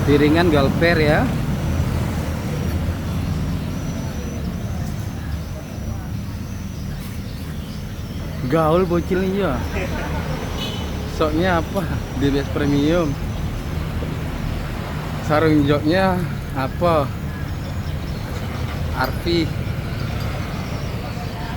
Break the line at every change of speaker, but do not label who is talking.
Piringan galper ya. Gaul bocil nih ya. Soknya apa? DBS Premium. Sarung joknya apa? Arfi.